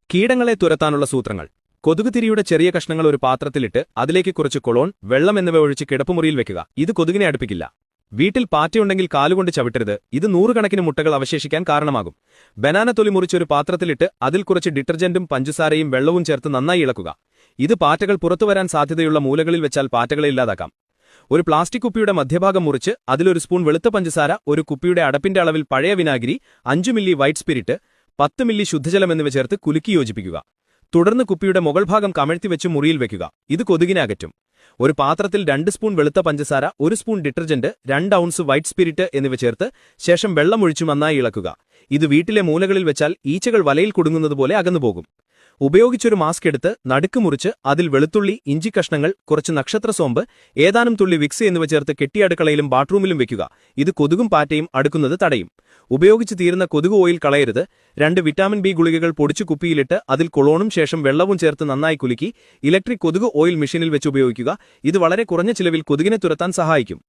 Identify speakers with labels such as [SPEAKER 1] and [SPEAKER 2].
[SPEAKER 1] കീടങ്ങളെ തുരത്താനുള്ള സൂത്രങ്ങൾ. കൊതുകുതിരിയുടെ ചെറിയ കഷ്ണങ്ങൾ ഒരു പാത്രത്തിലിട്ട് അതിലേക്ക് കുറച്ച് കൊളോൺ, വെള്ളം എന്നിവ ഒഴിച്ച് കിടപ്പുമുറിയിൽ വെക്കുക. ഇത് കൊതുകിനെ അടുപ്പിക്കില്ല. വീട്ടിൽ പാറ്റയുണ്ടെങ്കിൽ കാലുകൊണ്ട് ചവിട്ടരുത്. ഇത് നൂറുകണക്കിന് മുട്ടകൾ അവശേഷിക്കാൻ കാരണമാകും. ബനാന തൊലി മുറിച്ചൊരു പാത്രത്തിലിട്ട് അതിൽ കുറച്ച് ഡിറ്റർജന്റും പഞ്ചസാരയും വെള്ളവും ചേർത്ത് നന്നായി ഇളക്കുക. ഇത് പാറ്റകൾ പുറത്തുവരാൻ സാധ്യതയുള്ള മൂലകളിൽ വെച്ചാൽ പാറ്റകളെ ഇല്ലാതാക്കാം. ഒരു പ്ലാസ്റ്റിക് കുപ്പിയുടെ മധ്യഭാഗം മുറിച്ച് അതിലൊരു സ്പൂൺ വെളുത്ത പഞ്ചസാര, ഒരു കുപ്പിയുടെ അടപ്പിന്റെ അളവിൽ പഴയ വിനാഗിരി, 5 മില്ലി വൈറ്റ് സ്പിരിറ്റ്, 10 മില്ലി ശുദ്ധജലം എന്നിവ ചേർത്ത് കുലുക്കി യോജിപ്പിക്കുക. തുടർന്ന് കുപ്പിയുടെ മുകൾ ഭാഗം കമഴ്ത്തിവെച്ച് മുറിയിൽ വെക്കുക. ഇത് കൊതുകിനെ അകറ്റും. ഒരു പാത്രത്തിൽ 2 സ്പൂൺ വെളുത്ത പഞ്ചസാര, 1 spoon detergent, 2 ounce white spirit എന്നിവ ചേർത്ത് ശേഷം വെള്ളമൊഴിച്ചു നന്നായി ഇളക്കുക. ഇത് വീട്ടിലെ മൂലകളിൽ വെച്ചാൽ ഈച്ചകൾ വലയിൽ കുടുങ്ങുന്നതുപോലെ അകന്നുപോകും. ഉപയോഗിച്ചൊരു മാസ്ക് എടുത്ത് നടുക്ക് മുറിച്ച് അതിൽ വെളുത്തുള്ളി, ഇഞ്ചി കഷ്ണങ്ങൾ, കുറച്ച് നക്ഷത്രസോമ്പ്, ഏതാനും തുള്ളി വിക്സ് എന്നിവ ചേർത്ത് കെട്ടി അടുക്കളയിലും ബാത്റൂമിലും വെക്കുക. ഇത് കൊതുകും പാറ്റയും അടുക്കുന്നത് തടയും. ഉപയോഗിച്ച് തീരുന്ന കൊതുക് ഓയിൽ കളയരുത്. 2 വിറ്റാമിൻ ബി ഗുളികകൾ പൊടിച്ചു കുപ്പിയിലിട്ട് അതിൽ കൊളോണും ശേഷം വെള്ളവും ചേർത്ത് നന്നായി കുലുക്കി ഇലക്ട്രിക് കൊതുക് ഓയിൽ മെഷീനിൽ വെച്ച് ഉപയോഗിക്കുക. ഇത് വളരെ കുറഞ്ഞ ചിലവിൽ കൊതുകിനെ തുരത്താൻ സഹായിക്കും.